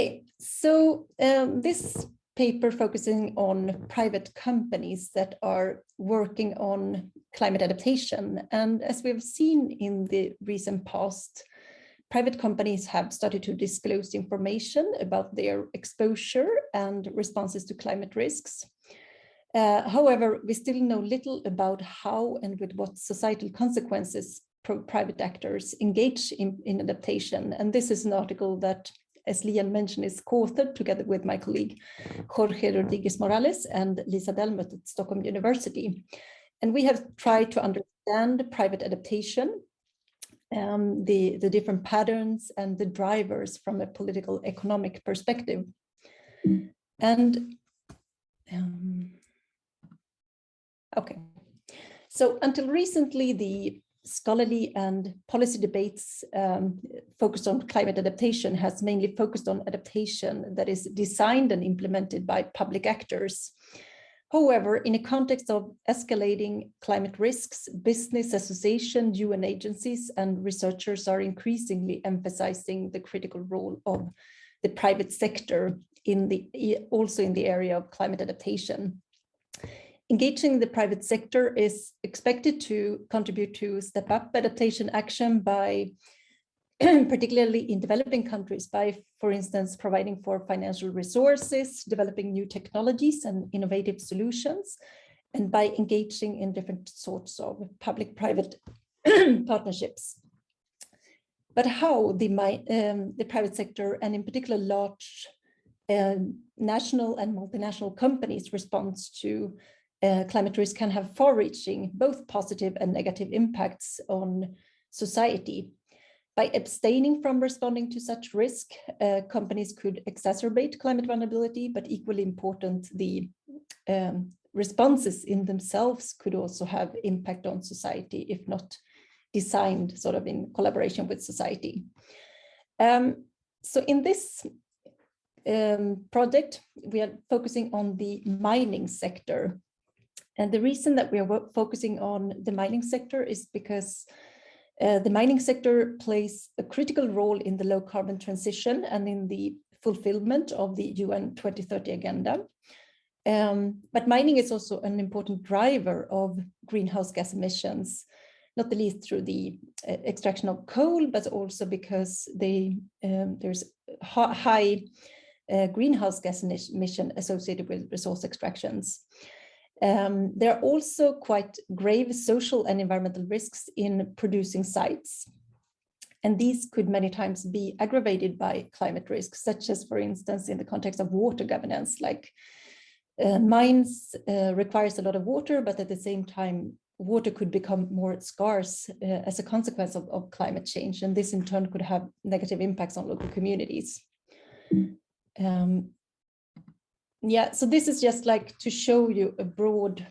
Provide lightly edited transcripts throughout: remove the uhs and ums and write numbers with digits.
Okay, so this paper focusing on private companies that are working on climate adaptation. And as we've seen in the recent past, private companies have started to disclose information about their exposure and responses to climate risks. However, we still know little about how and with what societal consequences private actors engage in adaptation. And this is an article that, as Lian mentioned, is co-authored together with my colleague Jorge Rodriguez-Morales and Lisa Dellmuth at Stockholm University. And we have tried to understand private adaptation, the different patterns and the drivers from a political economic perspective. And okay, so until recently, the scholarly and policy debates focused on climate adaptation has mainly focused on adaptation that is designed and implemented by public actors. However, in a context of escalating climate risks, business associations, UN agencies, and researchers are increasingly emphasizing the critical role of the private sector also in the area of climate adaptation. Engaging the private sector is expected to contribute to step up adaptation action by, particularly in developing countries, by, for instance, providing for financial resources, developing new technologies and innovative solutions, and by engaging in different sorts of public-private partnerships. But how the private sector, and in particular large national and multinational companies, responds to climate risk can have far-reaching, both positive and negative impacts on society. By abstaining from responding to such risk, companies could exacerbate climate vulnerability, but equally important, the responses in themselves could also have impact on society, if not designed sort of in collaboration with society. So in this project, we are focusing on the mining sector. And the reason that we are focusing on the mining sector is because the mining sector plays a critical role in the low carbon transition and in the fulfillment of the UN 2030 agenda. But mining is also an important driver of greenhouse gas emissions, not the least through the extraction of coal, but also because there's high greenhouse gas emission associated with resource extractions. There are also quite grave social and environmental risks in producing sites. And these could many times be aggravated by climate risks, such as, for instance, in the context of water governance, like mines requires a lot of water, but at the same time, water could become more scarce as a consequence of climate change. And this in turn could have negative impacts on local communities. Yeah, so this is just like to show you a broad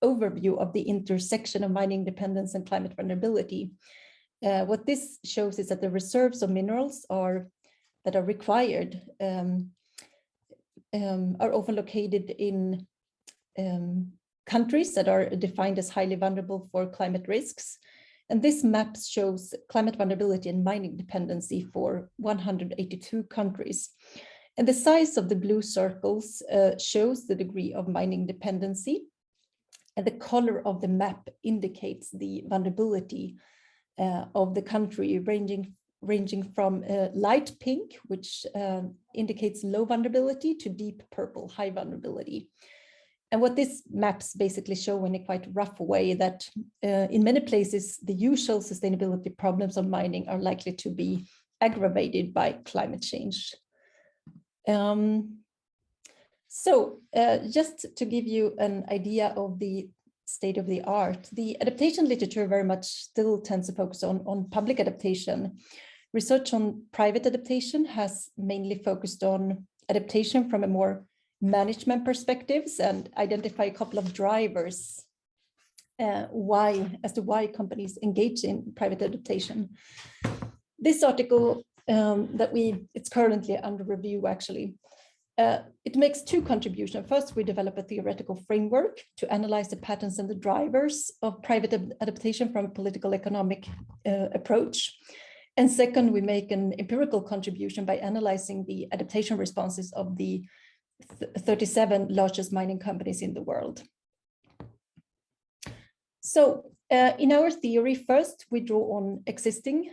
overview of the intersection of mining dependence and climate vulnerability. What this shows is that the reserves of minerals that are required are often located in countries that are defined as highly vulnerable for climate risks. And this map shows climate vulnerability and mining dependency for 182 countries. And the size of the blue circles shows the degree of mining dependency. And the color of the map indicates the vulnerability of the country, ranging from light pink, which indicates low vulnerability, to deep purple, high vulnerability. And what this maps basically show in a quite rough way that in many places, the usual sustainability problems of mining are likely to be aggravated by climate change. Just to give you an idea of the state of the art, the adaptation literature very much still tends to focus on public adaptation. Research on private adaptation has mainly focused on adaptation from a more management perspectives and identify a couple of drivers as to why companies engage in private adaptation. This article it's currently under review actually. It makes two contributions. First, we develop a theoretical framework to analyze the patterns and the drivers of private adaptation from a political economic approach. And second, we make an empirical contribution by analyzing the adaptation responses of the 37 largest mining companies in the world. So in our theory, first, we draw on existing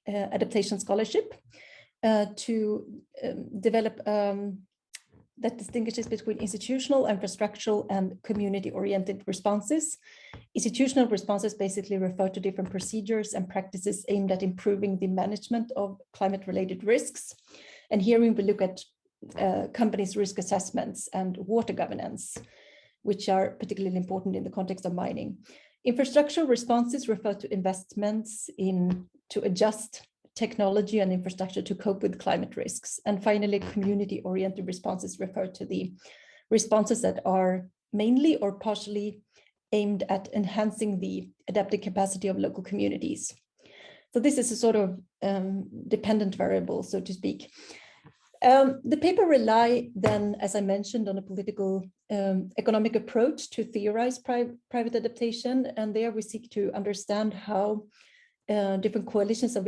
adaptation scholarship to develop that distinguishes between institutional, infrastructural, and community-oriented responses. Institutional responses basically refer to different procedures and practices aimed at improving the management of climate-related risks. And here we will look at companies' risk assessments and water governance, which are particularly important in the context of mining. Infrastructural responses refer to investments to adjust technology and infrastructure to cope with climate risks. And finally, community-oriented responses refer to the responses that are mainly or partially aimed at enhancing the adaptive capacity of local communities. So this is a sort of dependent variable, so to speak. The paper rely then, as I mentioned, on a political economic approach to theorize private adaptation. And there we seek to understand how different coalitions of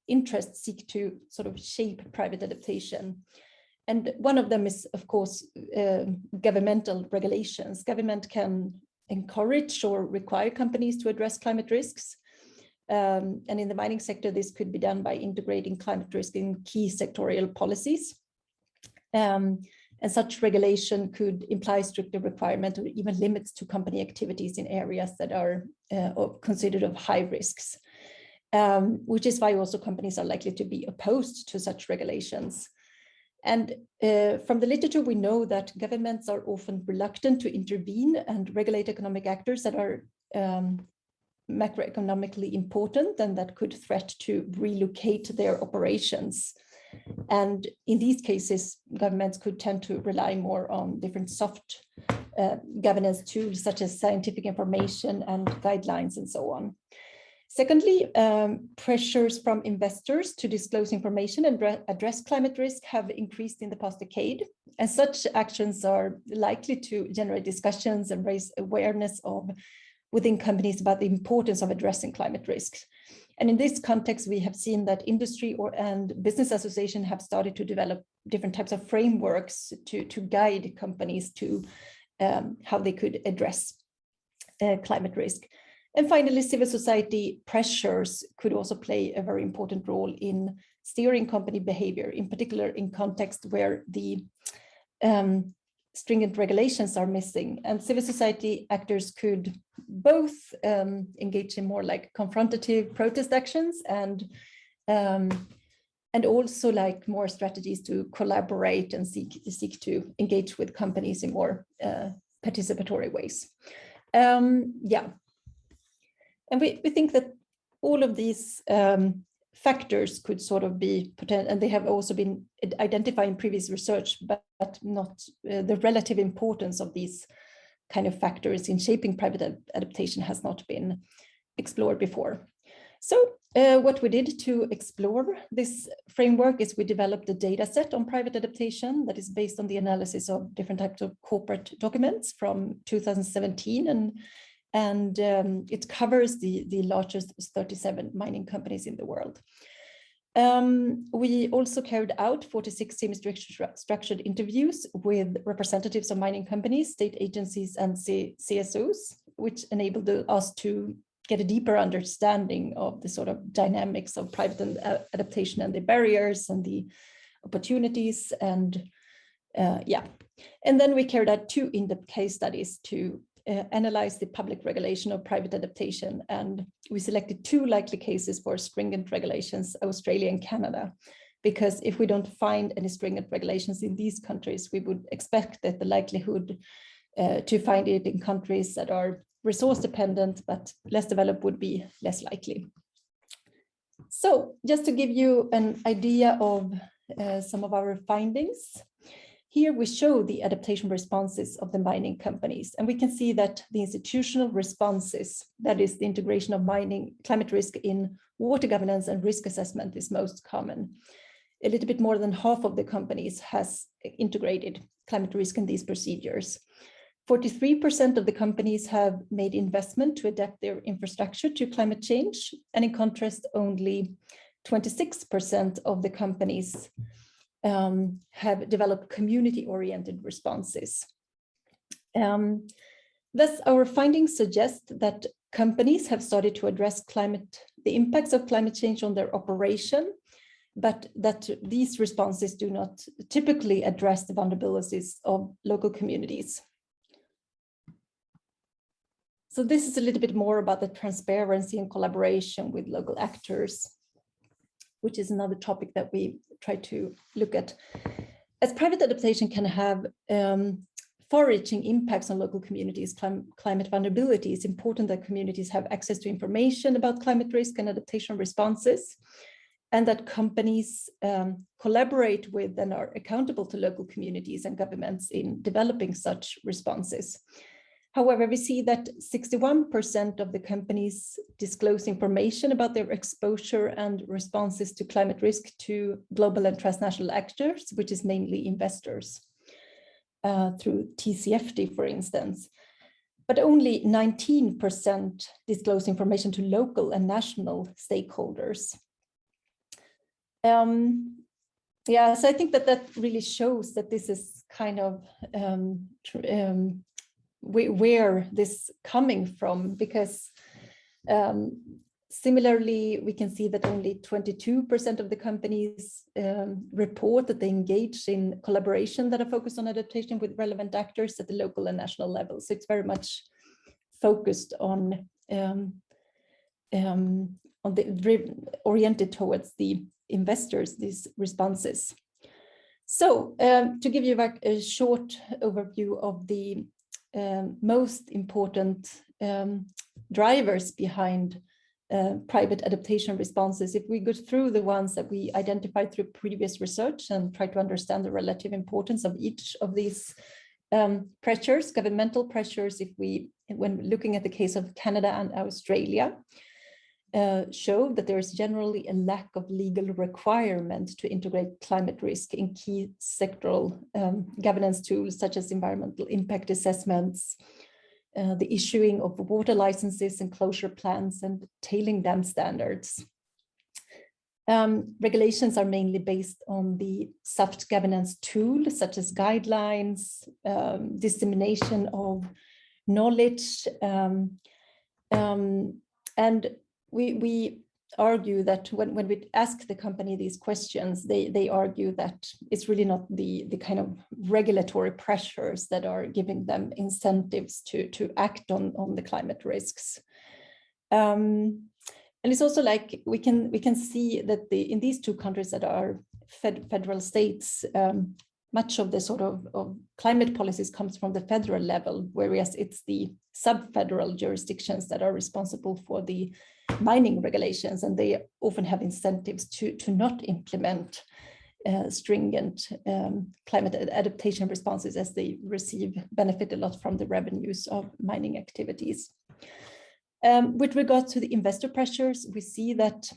interest seek to sort of shape private adaptation. And one of them is, of course, governmental regulations. Government can encourage or require companies to address climate risks. And in the mining sector, this could be done by integrating climate risk in key sectorial policies. And such regulation could imply stricter requirement or even limits to company activities in areas that are considered of high risks, which is why also companies are likely to be opposed to such regulations. And from the literature, we know that governments are often reluctant to intervene and regulate economic actors that are macroeconomically important and that could threat to relocate their operations. And in these cases, governments could tend to rely more on different soft governance tools, such as scientific information and guidelines and so on. Secondly, pressures from investors to disclose information and address climate risk have increased in the past decade. And such actions are likely to generate discussions and raise awareness within companies about the importance of addressing climate risks. And in this context, we have seen that industry and business association have started to develop different types of frameworks to guide companies to how they could address climate risk. And finally, civil society pressures could also play a very important role in steering company behavior, in particular in context where the stringent regulations are missing. And civil society actors could both engage in more like confrontative protest actions and also like more strategies to collaborate and seek to engage with companies in more participatory ways. Yeah. And we think that all of these factors could sort of be potential, and they have also been identified in previous research, but not the relative importance of these kind of factors in shaping private adaptation has not been explored before. So what we did to explore this framework is we developed a data set on private adaptation that is based on the analysis of different types of corporate documents from 2017, and it covers the largest 37 mining companies in the world. We also carried out 46 semi-structured interviews with representatives of mining companies, state agencies, and CSOs, which enabled us to get a deeper understanding of the sort of dynamics of private adaptation and the barriers and the opportunities. And yeah, and then we carried out 2 in-depth case studies to analyze the public regulation of private adaptation, and we selected 2 likely cases for stringent regulations, Australia and Canada, because if we don't find any stringent regulations in these countries, we would expect that the likelihood to find it in countries that are resource dependent but less developed would be less likely. So just to give you an idea of some of our findings, here we show the adaptation responses of the mining companies, and we can see that the institutional responses, that is the integration of mining climate risk in water governance and risk assessment, is most common. A little bit more than half of the companies has integrated climate risk in these procedures. 43% of the companies have made investment to adapt their infrastructure to climate change. And in contrast, only 26% of the companies have developed community-oriented responses. Thus, our findings suggest that companies have started to address the impacts of climate change on their operation, but that these responses do not typically address the vulnerabilities of local communities. So this is a little bit more about the transparency and collaboration with local actors, which is another topic that we try to look at. As private adaptation can have far-reaching impacts on local communities' climate vulnerability, it's important that communities have access to information about climate risk and adaptation responses, and that companies collaborate with and are accountable to local communities and governments in developing such responses. However, we see that 61% of the companies disclose information about their exposure and responses to climate risk to global and transnational actors, which is mainly investors, through TCFD, for instance. But only 19% disclose information to local and national stakeholders. Yeah, so I think that really shows that this is kind of where this is coming from, because similarly, we can see that only 22% of the companies report that they engage in collaboration that are focused on adaptation with relevant actors at the local and national level. So it's very much focused on oriented towards the investors, these responses. So to give you a short overview of the most important drivers behind private adaptation responses, if we go through the ones that we identified through previous research and try to understand the relative importance of each of these pressures, governmental pressures, when looking at the case of Canada and Australia, show that there is generally a lack of legal requirement to integrate climate risk in key sectoral governance tools, such as environmental impact assessments, the issuing of water licenses and closure plans, and tailing dam standards. Regulations are mainly based on the soft governance tools, such as guidelines, dissemination of knowledge, and we argue that when we ask the company these questions, they argue that it's really not the kind of regulatory pressures that are giving them incentives to act on the climate risks. And it's also like we can see that in these two countries that are federal states, much of the sort of climate policies comes from the federal level, whereas it's the sub-federal jurisdictions that are responsible for the mining regulations, and they often have incentives to not implement stringent climate adaptation responses, as they benefit a lot from the revenues of mining activities. With regard to the investor pressures, we see that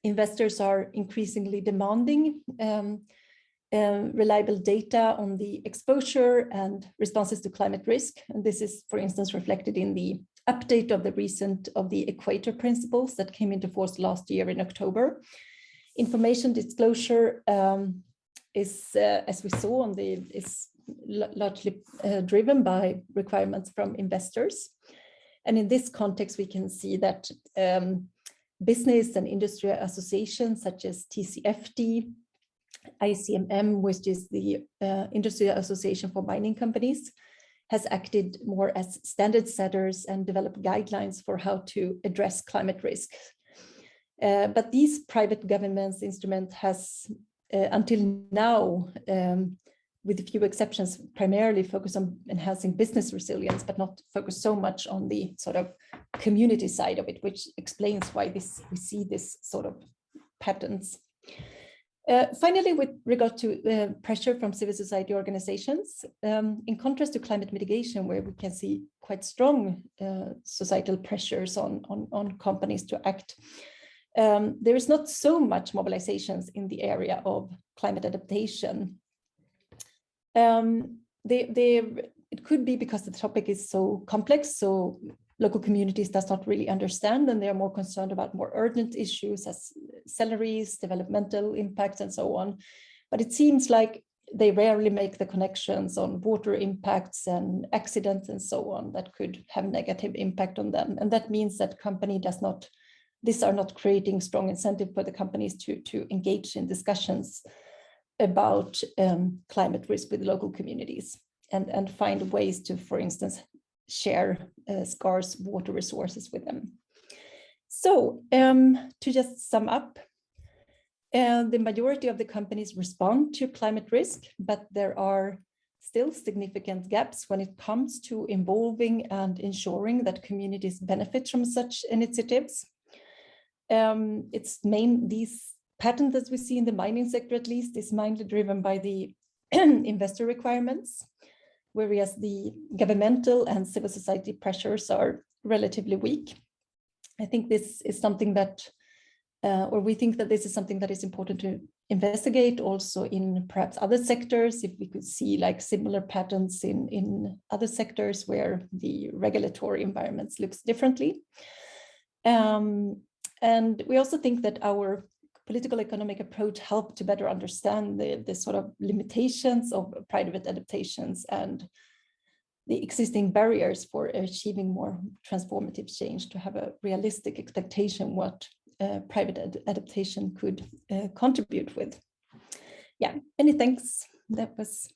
investors are increasingly demanding reliable data on the exposure and responses to climate risk. And this is, for instance, reflected in the update of the Equator Principles that came into force last year in October. Information disclosure is, as we saw is largely driven by requirements from investors. And in this context, we can see that business and industry associations such as TCFD, ICMM, which is the Industry Association for Mining Companies, has acted more as standard setters and developed guidelines for how to address climate risk. But these private governments instrument has until now, with a few exceptions, primarily focused on enhancing business resilience, but not focused so much on the sort of community side of it, which explains why we see this sort of patterns. Finally, with regard to pressure from civil society organizations, in contrast to climate mitigation, where we can see quite strong societal pressures on companies to act, there is not so much mobilizations in the area of climate adaptation. it could be because the topic is so complex, so local communities does not really understand, and they are more concerned about more urgent issues as salaries, developmental impacts, and so on. But it seems like they rarely make the connections on water impacts and accidents and so on that could have negative impact on them. And that means that these are not creating strong incentive for the companies to engage in discussions about climate risk with local communities and find ways to, for instance, share scarce water resources with them. So to just sum up, the majority of the companies respond to climate risk, but there are still significant gaps when it comes to involving and ensuring that communities benefit from such initiatives. These patterns that we see in the mining sector, at least, is mainly driven by the investor requirements, whereas the governmental and civil society pressures are relatively weak. I think this is something that, or we think that this is something that is important to investigate also in perhaps other sectors, if we could see like similar patterns in other sectors where the regulatory environments looks differently. And we also think that our political economic approach helped to better understand the sort of limitations of private adaptations and the existing barriers for achieving more transformative change, to have a realistic expectation what private adaptation could contribute with. Yeah, many thanks. That was